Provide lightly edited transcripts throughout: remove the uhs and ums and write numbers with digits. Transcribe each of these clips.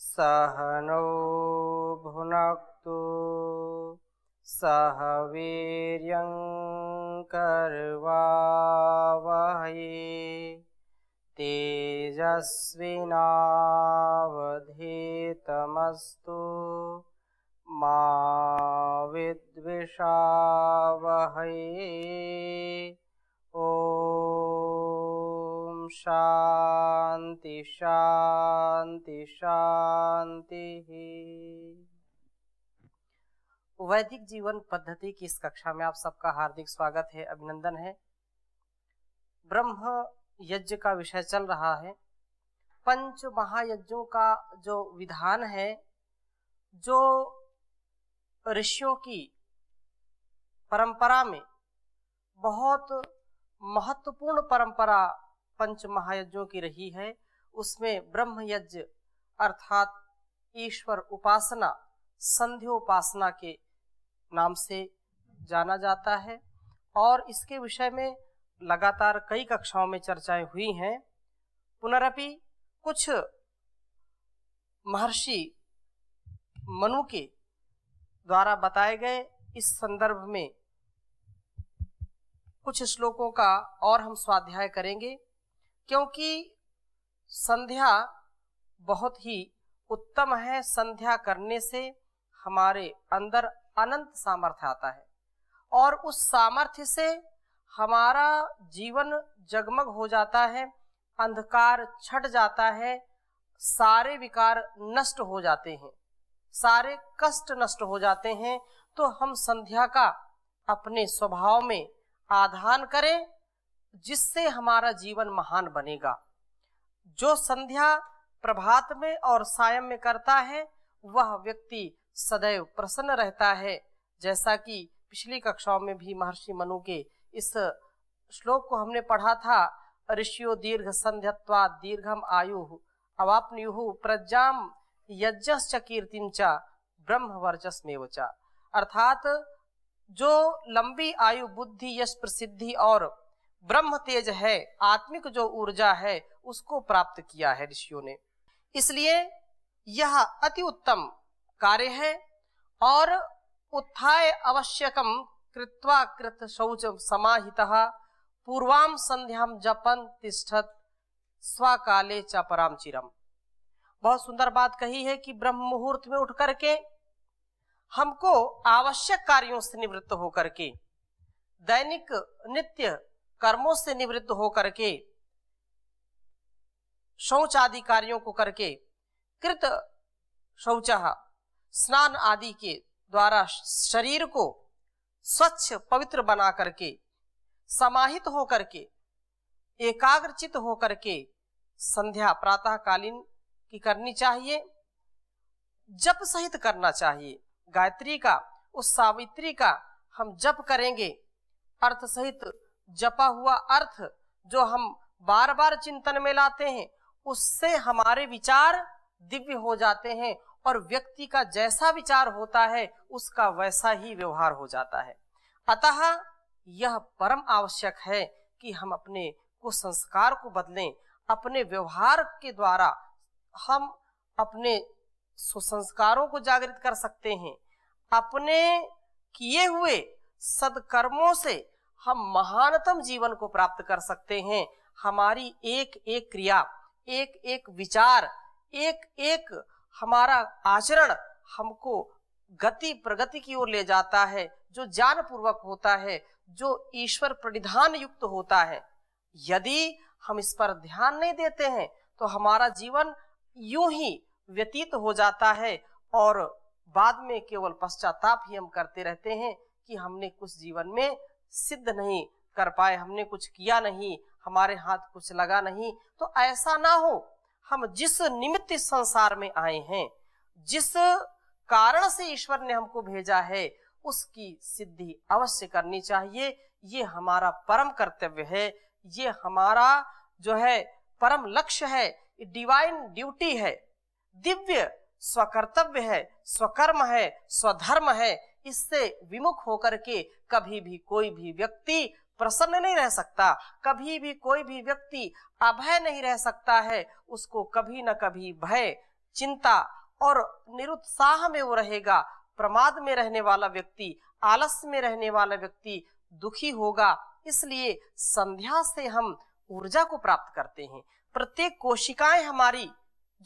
सह नो भुनक्तु सह वीर्यं करवावहै तेजस्विनावधीतमस्तु मा विद्विषावहै। ओम शांति शांति शांति। वैदिक जीवन पद्धति की इस कक्षा में आप सबका हार्दिक स्वागत है, अभिनंदन है। ब्रह्म यज्ञ का विषय चल रहा है। पंच महायज्ञों का जो विधान है, जो ऋषियों की परंपरा में बहुत महत्वपूर्ण परंपरा पंच महायज्ञों की रही है, उसमें ब्रह्म यज्ञ अर्थात ईश्वर उपासना संध्योपासना के नाम से जाना जाता है और इसके विषय में लगातार कई कक्षाओं में चर्चाएं हुई हैं। पुनरपि कुछ महर्षि मनु के द्वारा बताए गए इस संदर्भ में कुछ श्लोकों का और हम स्वाध्याय करेंगे, क्योंकि संध्या बहुत ही उत्तम है। संध्या करने से हमारे अंदर अनंत सामर्थ्य आता है और उस सामर्थ्य से हमारा जीवन जगमग हो जाता है, अंधकार छट जाता है, सारे विकार नष्ट हो जाते हैं, सारे कष्ट नष्ट हो जाते हैं। तो हम संध्या का अपने स्वभाव में आधान करें, जिससे हमारा जीवन महान बनेगा। जो संध्या प्रभात में और सायं में करता है वह व्यक्ति सदैव प्रसन्न रहता है। जैसा कि पिछली कक्षाओं में भी महर्षि मनु के इस श्लोक को हमने पढ़ा था, ऋषियो दीर्घ संध्यत्वा दीर्घम आयु अवाप्नुयुः प्रज्ञाम यज्ञश्च कीर्तिंच ब्रह्म वर्चस्मेव च। अर्थात जो लंबी आयु, बुद्धि, यश, प्रसिद्धि और ब्रह्म तेज है, आत्मिक जो ऊर्जा है, उसको प्राप्त किया है ऋषियों ने। इसलिए यह अति उत्तम कार्य है और उत्थाय आवश्यकम कृत्वा कृत शौच समाहितः पूर्वाम संध्याम जपन तिष्ठत स्वकाले च पराम चिरम। बहुत सुंदर बात कही है कि ब्रह्म मुहूर्त में उठ करके हमको आवश्यक कार्यों से निवृत्त होकर के, दैनिक नित्य कर्मों से निवृत्त होकर के, शौच आदि कार्यों को करके, कृत शौचः स्नान आदि के द्वारा शरीर को स्वच्छ पवित्र बना करके, समाहित होकर के, एकाग्रचित होकर के संध्या प्रातःकालीन की करनी चाहिए। जप सहित करना चाहिए। गायत्री का, उस सावित्री का हम जप करेंगे, अर्थ सहित जपा हुआ अर्थ जो हम बार बार चिंतन में लाते हैं, उससे हमारे विचार दिव्य हो जाते हैं और व्यक्ति का जैसा विचार होता है उसका वैसा ही व्यवहार हो जाता है। अतः यह परम आवश्यक है कि हम अपने कुसंस्कार को बदलें। अपने व्यवहार के द्वारा हम अपने सुसंस्कारों को जागृत कर सकते हैं। अपने किए हुए सदकर्मों से हम महानतम जीवन को प्राप्त कर सकते हैं। हमारी एक एक क्रिया, एक एक विचार, एक एक हमारा आचरण हमको गति प्रगति की ओर ले जाता है, जो ज्ञान पूर्वक होता है, जो ईश्वर प्रणिधान युक्त होता है। यदि हम इस पर ध्यान नहीं देते हैं तो हमारा जीवन यूं ही व्यतीत हो जाता है और बाद में केवल पश्चाताप ही हम करते रहते हैं कि हमने कुछ जीवन में सिद्ध नहीं कर पाए, हमने कुछ किया नहीं, हमारे हाथ कुछ लगा नहीं। तो ऐसा ना हो। हम जिस निमित्त इस संसार में आए हैं, जिस कारण से ईश्वर ने हमको भेजा है, उसकी सिद्धि अवश्य करनी चाहिए। ये हमारा परम कर्तव्य है, ये हमारा जो है परम लक्ष्य है, डिवाइन ड्यूटी है, दिव्य स्वकर्तव्य है, स्वकर्म है, स्वधर्म है। इससे विमुख होकर के कभी भी कोई भी व्यक्ति प्रसन्न नहीं रह सकता, कभी भी कोई भी व्यक्ति अभय नहीं रह सकता है। उसको कभी न कभी भय चिंता और निरुत्साह में वो रहेगा। प्रमाद में रहने वाला व्यक्ति, आलस्य में रहने वाला व्यक्ति दुखी होगा। इसलिए संध्या से हम ऊर्जा को प्राप्त करते हैं। प्रत्येक कोशिकाएं हमारी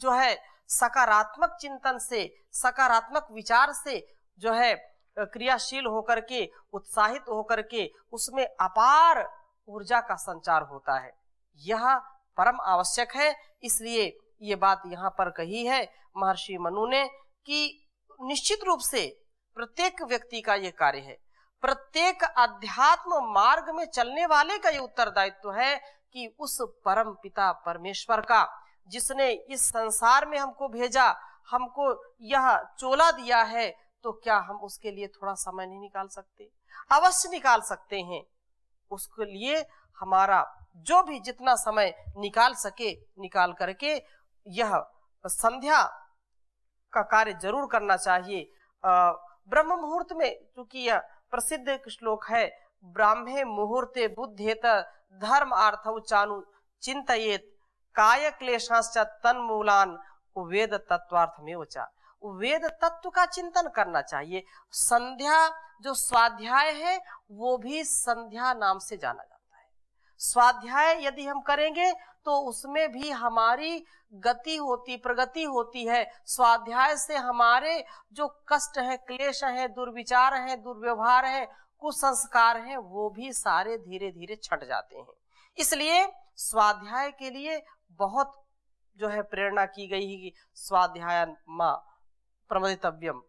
जो है सकारात्मक चिंतन से, सकारात्मक विचार से जो है क्रियाशील होकर के, उत्साहित होकर के उसमें अपार ऊर्जा का संचार होता है। यह परम आवश्यक है। इसलिए ये बात यहाँ पर कही है महर्षि मनु ने कि निश्चित रूप से प्रत्येक व्यक्ति का ये कार्य है, प्रत्येक अध्यात्म मार्ग में चलने वाले का ये उत्तरदायित्व है कि उस परम पिता परमेश्वर का, जिसने इस संसार में हमको भेजा, हमको यह चोला दिया है, तो क्या हम उसके लिए थोड़ा समय नहीं निकाल सकते? अवश्य निकाल सकते हैं। उसके लिए हमारा जो भी जितना समय निकाल सके निकाल करके यह संध्या का कार्य जरूर करना चाहिए। ब्रह्म मुहूर्त में, क्योंकि यह प्रसिद्ध एक श्लोक है, ब्राह्मे मुहूर्ते बुद्धेत धर्म आर्थौ चानु चिंतयेत काय क्लेशाश्च तन्मूलान वेद तत्वार्थमेव च। वेद तत्व का चिंतन करना चाहिए। संध्या जो स्वाध्याय है वो भी संध्या नाम से जाना जाता है। स्वाध्याय यदि हम करेंगे तो उसमें भी हमारी गति होती, प्रगति होती है। स्वाध्याय से हमारे जो कष्ट है, क्लेश है, दुर्विचार है, दुर्व्यवहार है, कुसंस्कार है, वो भी सारे धीरे धीरे छट जाते हैं। इसलिए स्वाध्याय के लिए बहुत जो है प्रेरणा की गई है कि स्वाध्याय मां प्रमदितव्यम,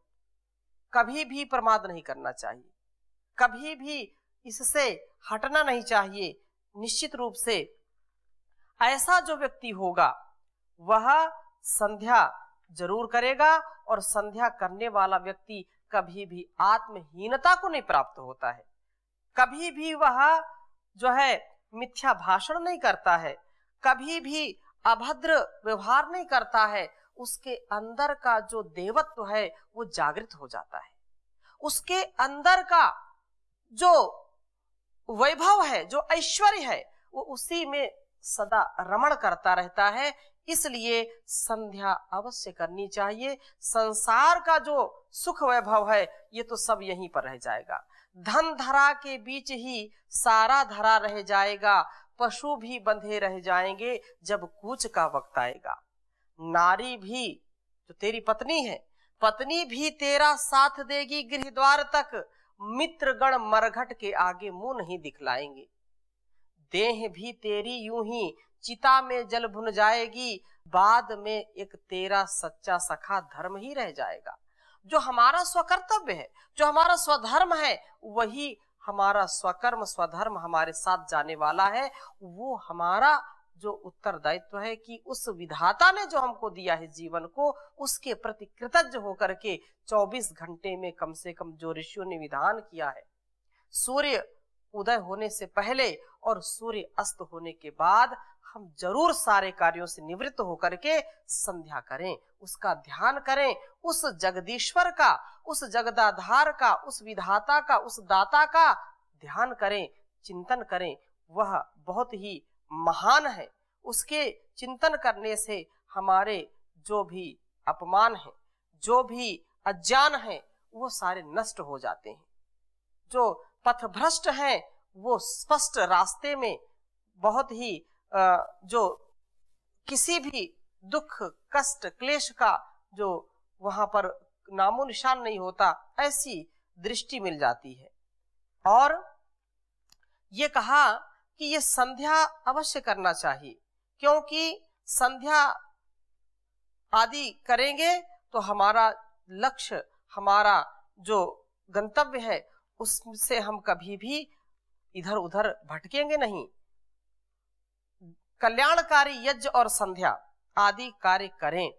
कभी भी प्रमाद नहीं करना चाहिए, कभी भी इससे हटना नहीं चाहिए। निश्चित रूप से ऐसा जो व्यक्ति होगा वह संध्या जरूर करेगा, और संध्या करने वाला व्यक्ति कभी भी आत्महीनता को नहीं प्राप्त होता है, कभी भी वह जो है मिथ्या भाषण नहीं करता है, कभी भी अभद्र व्यवहार नहीं करता है। उसके अंदर का जो देवत्व है वो जागृत हो जाता है, उसके अंदर का जो वैभव है, जो ऐश्वर्य है, वो उसी में सदा रमण करता रहता है। इसलिए संध्या अवश्य करनी चाहिए। संसार का जो सुख वैभव है ये तो सब यहीं पर रह जाएगा। धन धरा के बीच ही सारा धरा रह जाएगा, पशु भी बंधे रह जाएंगे जब कूच का वक्त आएगा। नारी भी जो तेरी पत्नी है, पत्नी भी तेरा साथ देगी गृह द्वार तक, मित्रगण मरघट के आगे मुंह नहीं दिखलाएंगे। देह भी तेरी यूं ही चिता में जल भुन जाएगी, बाद में एक तेरा सच्चा सखा धर्म ही रह जाएगा। जो हमारा स्वकर्तव्य है, जो हमारा स्वधर्म है, वही हमारा स्वकर्म स्वधर्म हमारे साथ जाने वाला है। वो हमारा जो उत्तरदायित्व है कि उस विधाता ने जो हमको दिया है जीवन को, उसके प्रति कृतज्ञ होकर के 24 घंटे में कम से कम जो ऋषियों ने विधान किया है, सूर्य उदय होने से पहले और सूर्य अस्त होने के बाद हम जरूर सारे कार्यों से निवृत्त होकर के संध्या करें, उसका ध्यान करें, उस जगदीश्वर का, उस जगदाधार का, उस विधाता का, उस दाता का ध्यान करें, चिंतन करें। वह बहुत ही महान है। उसके चिंतन करने से हमारे जो भी अपमान है, जो भी अज्ञान है, वो सारे नष्ट हो जाते हैं। जो पथभ्रष्ट हैं वो स्पष्ट रास्ते में बहुत ही जो किसी भी दुख कष्ट क्लेश का जो वहां पर नामो निशान नहीं होता, ऐसी दृष्टि मिल जाती है। और ये कहा कि ये संध्या अवश्य करना चाहिए, क्योंकि संध्या आदि करेंगे तो हमारा लक्ष्य, हमारा जो गंतव्य है, उससे हम कभी भी इधर उधर भटकेंगे नहीं। कल्याणकारी यज्ञ और संध्या आदि कार्य करें,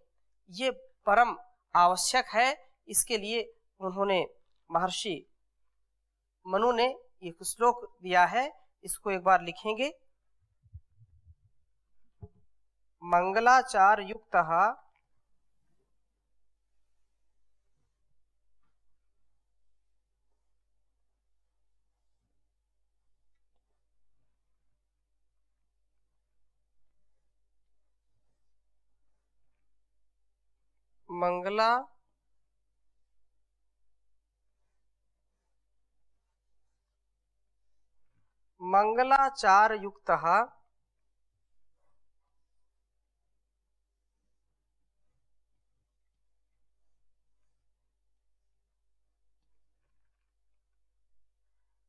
ये परम आवश्यक है। इसके लिए उन्होंने महर्षि मनु ने एक श्लोक दिया है, इसको एक बार लिखेंगे। मंगलाचार युक्तः मंगला मंगलाचार युक्तः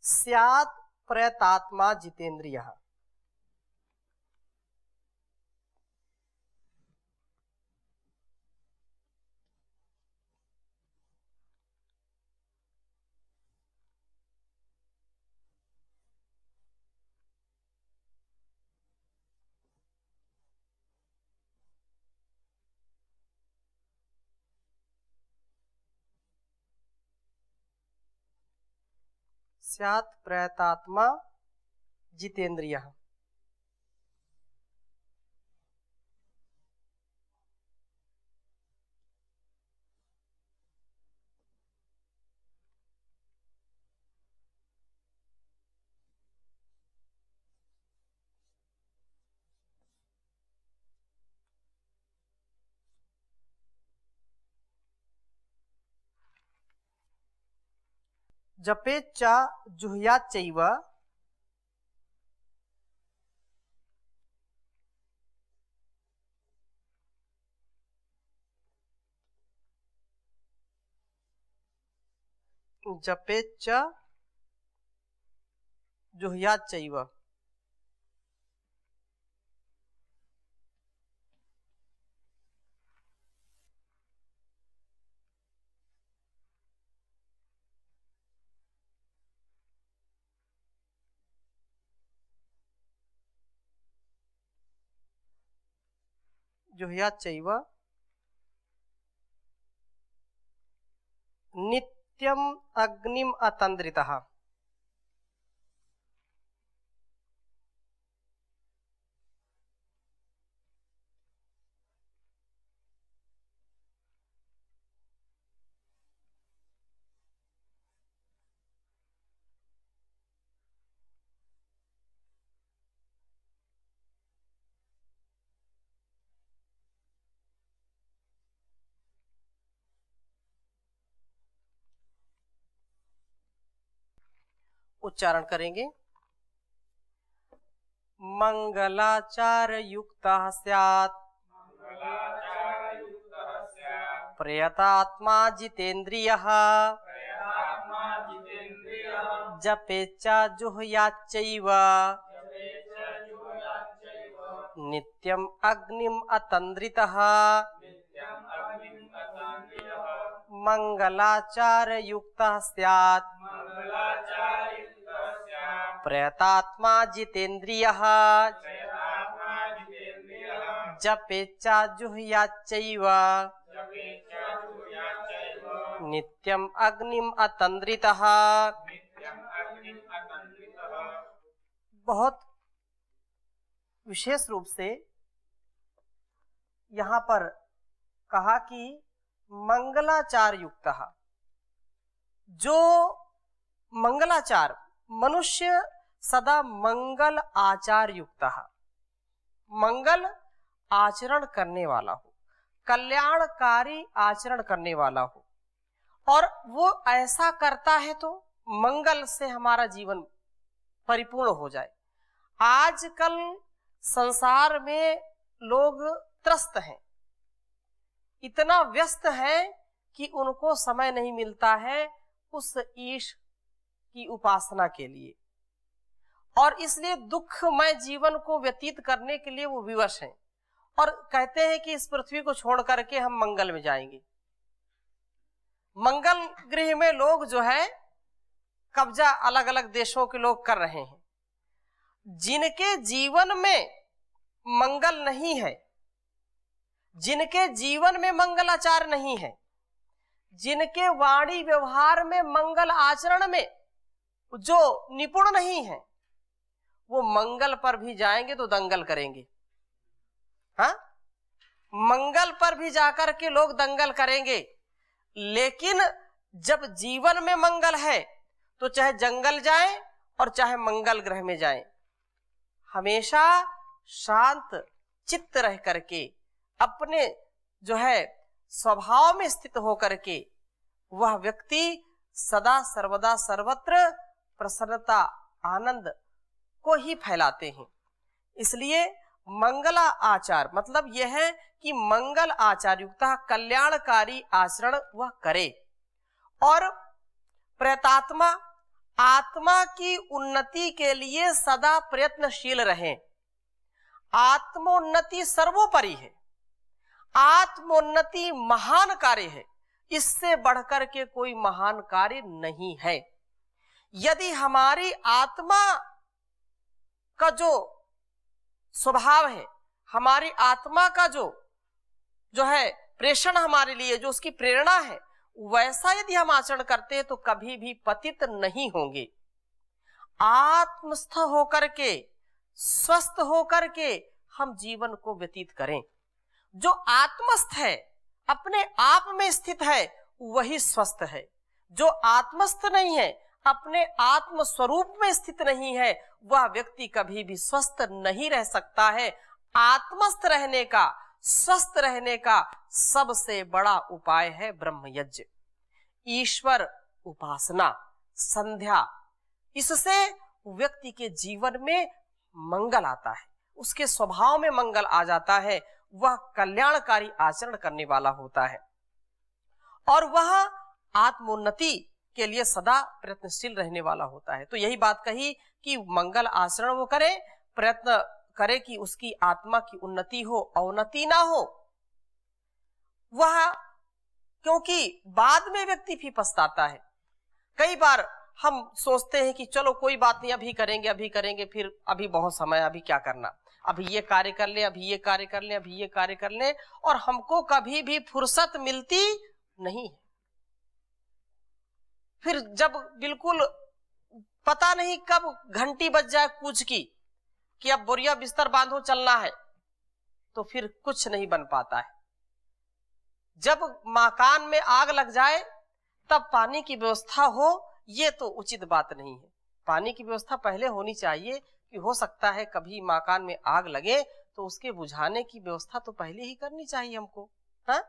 स्यात् प्रयतात्मा जितेन्द्रियः। स्यात् प्रयतात्मा जितेन्द्रियः। जपेच्च जुह्याच्चैव जपेच्च जुह्याच्चैव। जुह्याच्चैव नित्यम् अग्निम् अतन्द्रितः। उच्चारण करेंगे। मंगलाचार युक्तः स्यात् प्रयतात्मा जितेन्द्रियः। जपेच्च जुह्याच्चैव नित्यम् अग्निम् अतन्द्रितः। मंगलाचार युक्तः स्यात् प्रयतात्मा जितेन्द्रियः। जपेच्च जुह्याच्चैव नित्यम् अग्निम् अतन्द्रितः। बहुत विशेष रूप से यहाँ पर कहा कि मंगलाचार युक्तः, जो मंगलाचार मनुष्य सदा मंगल आचार युक्तः, मंगल आचरण करने वाला हो, कल्याणकारी आचरण करने वाला हो, और वो ऐसा करता है तो मंगल से हमारा जीवन परिपूर्ण हो जाए। आजकल संसार में लोग त्रस्त हैं, इतना व्यस्त हैं कि उनको समय नहीं मिलता है उस ईश की उपासना के लिए, और इसलिए दुखमय जीवन को व्यतीत करने के लिए वो विवश हैं और कहते हैं कि इस पृथ्वी को छोड़ करके हम मंगल में जाएंगे। मंगल ग्रह में लोग जो है कब्जा अलग अलग देशों के लोग कर रहे हैं। जिनके जीवन में मंगल नहीं है, जिनके जीवन में मंगलाचार नहीं है, जिनके वाणी व्यवहार में मंगल आचरण में जो निपुण नहीं है, वो मंगल पर भी जाएंगे तो दंगल करेंगे। हाँ, मंगल पर भी जाकर के लोग दंगल करेंगे, लेकिन जब जीवन में मंगल है तो चाहे जंगल जाएं और चाहे मंगल ग्रह में जाएं, हमेशा शांत चित्त रह करके अपने जो है स्वभाव में स्थित होकर के वह व्यक्ति सदा सर्वदा सर्वत्र प्रसन्नता आनंद को ही फैलाते हैं। इसलिए मंगला आचार मतलब यह है कि मंगल आचार युक्त कल्याणकारी आचरण वह करे और प्रेतात्मा आत्मा की उन्नति के लिए सदा प्रयत्नशील रहें। आत्मोन्नति सर्वोपरि है, आत्मोन्नति महान कार्य है, इससे बढ़कर के कोई महान कार्य नहीं है। यदि हमारी आत्मा का जो स्वभाव है, हमारी आत्मा का जो है प्रेषण हमारे लिए जो उसकी प्रेरणा है, वैसा यदि हम आचरण करते हैं तो कभी भी पतित नहीं होंगे। आत्मस्थ होकर के स्वस्थ होकर के हम जीवन को व्यतीत करें। जो आत्मस्थ है, अपने आप में स्थित है, वही स्वस्थ है। जो आत्मस्थ नहीं है, अपने आत्म स्वरूप में स्थित नहीं है, वह व्यक्ति कभी भी स्वस्थ नहीं रह सकता है। आत्मस्थ रहने का, स्वस्थ रहने का सबसे बड़ा उपाय है ब्रह्म यज्ञ, ईश्वर उपासना, संध्या। इससे व्यक्ति के जीवन में मंगल आता है, उसके स्वभाव में मंगल आ जाता है, वह कल्याणकारी आचरण करने वाला होता है और वह आत्मोन्नति के लिए सदा प्रयत्नशील रहने वाला होता है। तो यही बात कही कि मंगल आचरण वो करे, प्रयत्न करे कि उसकी आत्मा की उन्नति हो, अवनति ना हो। वह क्योंकि बाद में व्यक्ति भी पछताता है। कई बार हम सोचते हैं कि चलो कोई बात नहीं, अभी करेंगे, फिर अभी बहुत समय, अभी क्या करना, अभी ये कार्य कर ले, अभी ये कार्य कर ले, अभी ये कार्य कर ले, और हमको कभी भी फुर्सत मिलती नहीं है। फिर जब बिल्कुल पता नहीं कब घंटी बज जाए कूच की कि अब बोरिया बिस्तर बांधो चलना है, तो फिर कुछ नहीं बन पाता है। जब मकान में आग लग जाए तब पानी की व्यवस्था हो, ये तो उचित बात नहीं है। पानी की व्यवस्था पहले होनी चाहिए कि हो सकता है कभी मकान में आग लगे तो उसके बुझाने की व्यवस्था तो पहले ही करनी चाहिए हमको, हाँ?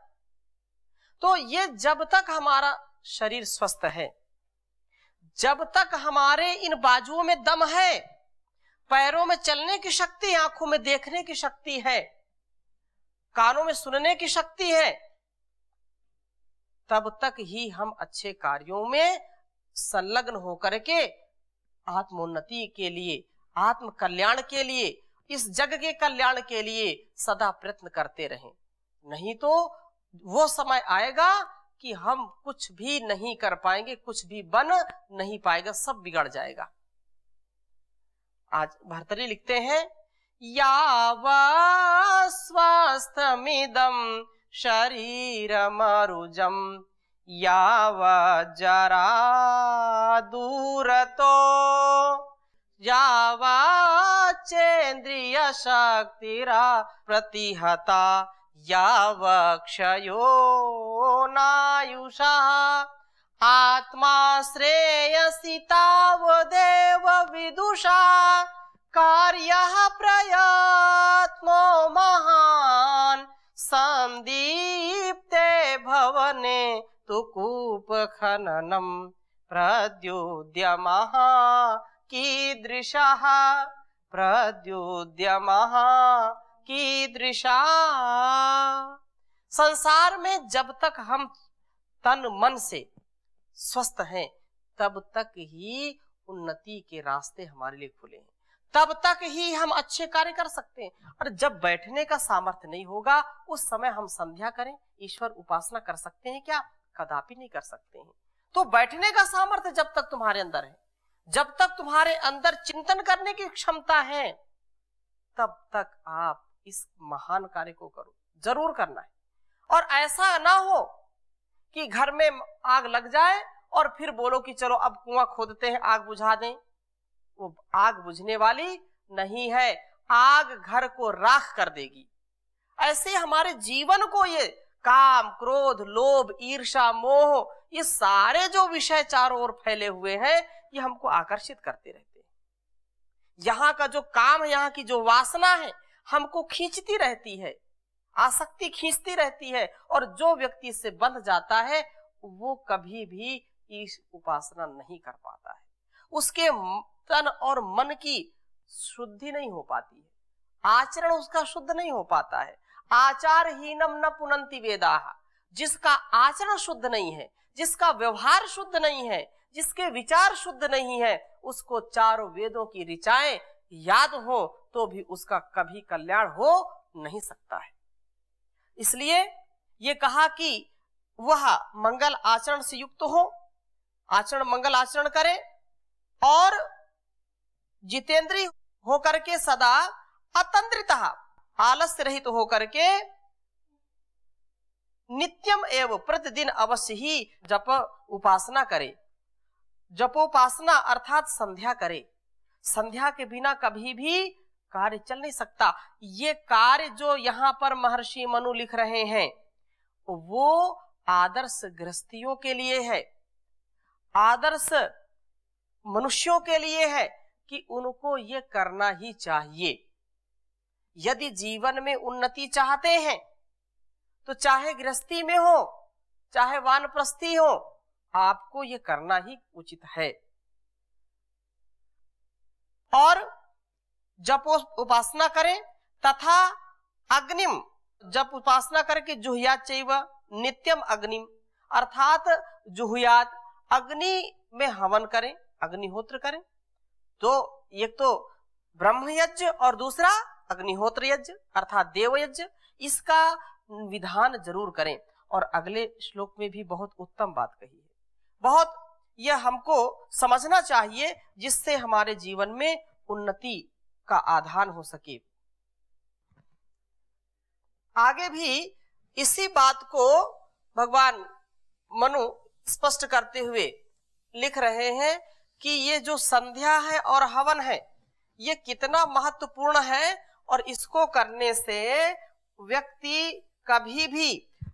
तो ये जब तक हमारा शरीर स्वस्थ है, जब तक हमारे इन बाजुओं में दम है, पैरों में चलने की शक्ति, आंखों में देखने की शक्ति है, कानों में सुनने की शक्ति है, तब तक ही हम अच्छे कार्यों में संलग्न होकर के आत्मोन्नति के लिए, आत्म कल्याण के लिए, इस जग के कल्याण के लिए सदा प्रयत्न करते रहें। नहीं तो वो समय आएगा कि हम कुछ भी नहीं कर पाएंगे, कुछ भी बन नहीं पाएगा, सब बिगड़ जाएगा। आज भर्तृहरि लिखते हैं, यावा स्वास्थ्यमिदं शरीरमरुजं यावा जरा दूरतो यावा चेन्द्रिय शक्तिरा प्रतिहता याव क्षयो नायुषा आत्मा श्रेयसि तावदेव विदुषा कार्यः प्रयत्नो महान् संदीप्ते भवने तु कूप खननम प्रद्युद्यमः कीदृशः प्रद्युद्यमः कीदृशा। संसार में जब तक हम तन मन से स्वस्थ हैं तब तक ही उन्नति के रास्ते हमारे लिए खुले हैं, तब तक ही हम अच्छे कार्य कर सकते हैं। और जब बैठने का सामर्थ्य नहीं होगा उस समय हम संध्या करें, ईश्वर उपासना कर सकते हैं क्या? कदापि नहीं कर सकते हैं। तो बैठने का सामर्थ्य जब तक तुम्हारे अंदर है, जब तक तुम्हारे अंदर चिंतन करने की क्षमता है, तब तक आप इस महान कार्य को करो, जरूर करना है। और ऐसा ना हो कि घर में आग लग जाए और फिर बोलो कि चलो अब कुआं खोदते हैं, आग बुझा दें। वो आग बुझने वाली नहीं है, आग घर को राख कर देगी। ऐसे हमारे जीवन को ये काम, क्रोध, लोभ, ईर्ष्या, मोह, ये सारे जो विषय चारों ओर फैले हुए हैं, ये हमको आकर्षित करते रहते हैं। यहाँ का जो काम है, यहाँ की जो वासना है, हमको खींचती रहती है। आसक्ति खींचती रहती है, और जो व्यक्ति इससे बंध जाता है वो कभी भी इस उपासना नहीं कर पाता है। उसके तन और मन की शुद्धि नहीं हो पाती है, आचरण उसका शुद्ध नहीं हो पाता है। आचारहीनम न पुनन्ति वेदाः, जिसका आचरण शुद्ध नहीं है, जिसका व्यवहार शुद्ध नहीं है, जिसके विचार शुद्ध नहीं है, उसको चारों वेदों की ऋचाएं याद हो तो भी उसका कभी कल्याण हो नहीं सकता है। इसलिए ये कहा कि वह मंगल आचरण से युक्त हो, मंगल आचरण करे, और जितेंद्रिय होकर के सदा अतंद्रितः आलस्य रहित तो होकर के नित्यम एवं प्रतिदिन अवश्य ही जप उपासना करे। जपोपासना अर्थात संध्या करे। संध्या के बिना कभी भी कार्य चल नहीं सकता। ये कार्य जो यहाँ पर महर्षि मनु लिख रहे हैं वो आदर्श गृहस्थियों के लिए है, आदर्श मनुष्यों के लिए है कि उनको ये करना ही चाहिए। यदि जीवन में उन्नति चाहते हैं तो चाहे गृहस्थी में हो चाहे वानप्रस्थी हो, आपको ये करना ही उचित है। और जब उपासना करें तथा अग्निम, जब उपासना करके जुहुयात चैव नित्यम अग्निम, अर्थात जुहुयात अग्नि में हवन करें, अग्निहोत्र करें। तो एक तो ब्रह्म यज्ञ और दूसरा अग्निहोत्र यज्ञ अर्थात देव यज्ञ, इसका विधान जरूर करें। और अगले श्लोक में भी बहुत उत्तम बात कही है, बहुत यह हमको समझना चाहिए जिससे हमारे जीवन में उन्नति का आधान हो सके। आगे भी इसी बात को भगवान मनु स्पष्ट करते हुए लिख रहे हैं कि ये जो संध्या है और हवन है ये कितना महत्वपूर्ण है, और इसको करने से व्यक्ति कभी भी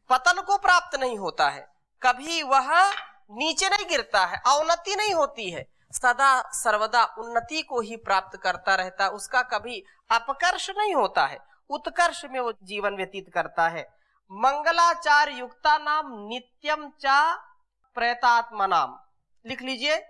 पतन को प्राप्त नहीं होता है, कभी वह नीचे नहीं गिरता है, अवनति नहीं होती है, सदा सर्वदा उन्नति को ही प्राप्त करता रहता है, उसका कभी अपकर्ष नहीं होता है, उत्कर्ष में वो जीवन व्यतीत करता है। मंगलाचार युक्ता नाम नित्यम चा प्रेतात्मा नाम, लिख लीजिए।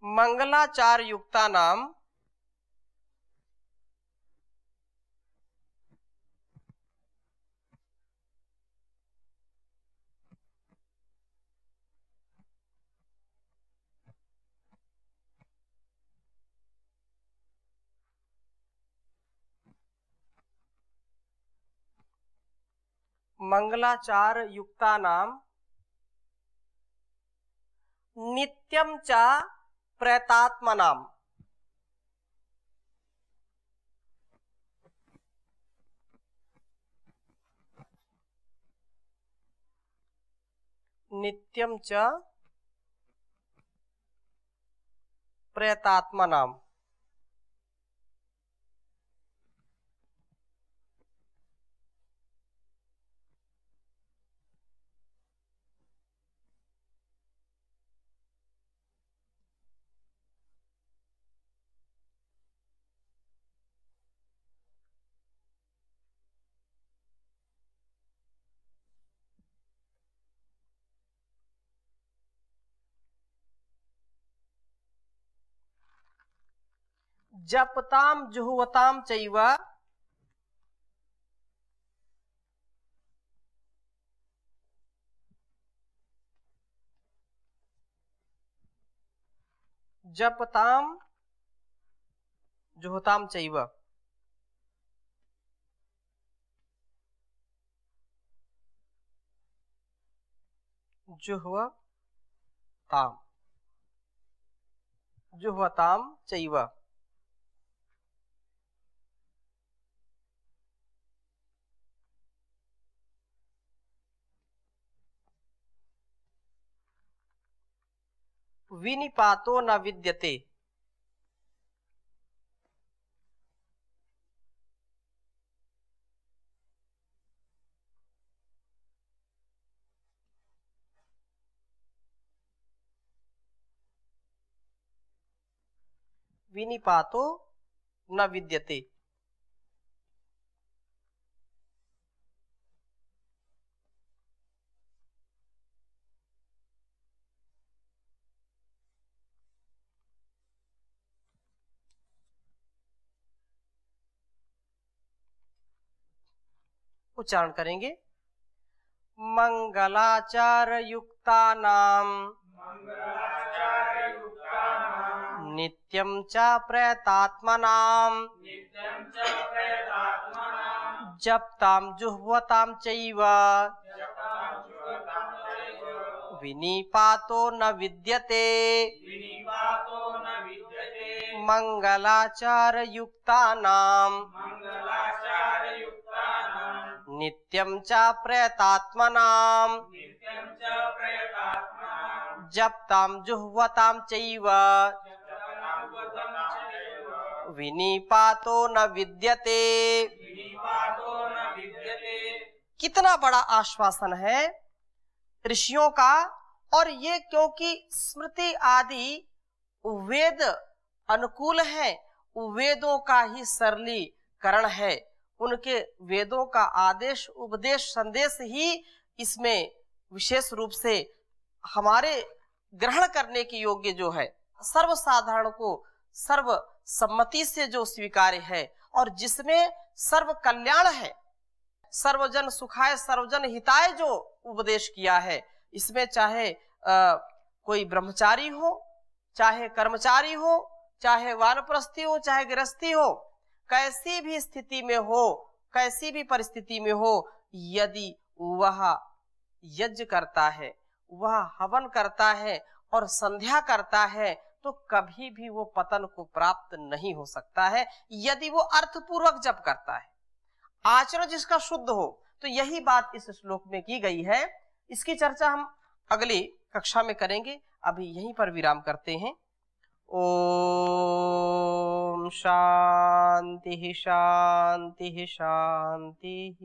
मंगलाचार युक्ता नाम मंगलाचार युक्ता नाम नित्यम च प्रेतात्मा नाम। नित्यम च प्रेतात्मा नाम। जपताम जुहुवताम चैव जपताम जुहुताम चैव जुह्वताम जुह्वताम चैव। विनिपातो न विद्यते, विनिपातो न विद्यते। उच्चारण करेंगे। मंगलाचार युक्तानाम नित्यं च प्रयतात्मनाम जप्ताम जुह्वताम चैव विनिपातो न विद्यते। मंगलाचार युक्तानाम नित्यं च प्रयतात्मनाम जप्ताम जुह्वताम चैव विनिपातो न विद्यते। कितना बड़ा आश्वासन है ऋषियों का। और ये क्योंकि स्मृति आदि वेद अनुकूल है, वेदों का ही सरलीकरण है, उनके वेदों का आदेश उपदेश संदेश ही इसमें विशेष रूप से हमारे ग्रहण करने के योग्य जो है, सर्वसाधारण को सर्व सम्मति से जो स्वीकार्य है और जिसमें सर्व कल्याण है, सर्वजन सुखाय सर्वजन हिताय जो उपदेश किया है, इसमें चाहे कोई ब्रह्मचारी हो, चाहे कर्मचारी हो, चाहे वानप्रस्थी हो, चाहे गृहस्थी हो, कैसी भी स्थिति में हो, कैसी भी परिस्थिति में हो, यदि वह यज्ञ करता है, वह हवन करता है और संध्या करता है, तो कभी भी वो पतन को प्राप्त नहीं हो सकता है, यदि वो अर्थपूर्वक जप करता है, आचरण जिसका शुद्ध हो। तो यही बात इस श्लोक में की गई है। इसकी चर्चा हम अगली कक्षा में करेंगे। अभी यहीं पर विराम करते हैं। ओम शांति शांति शांति।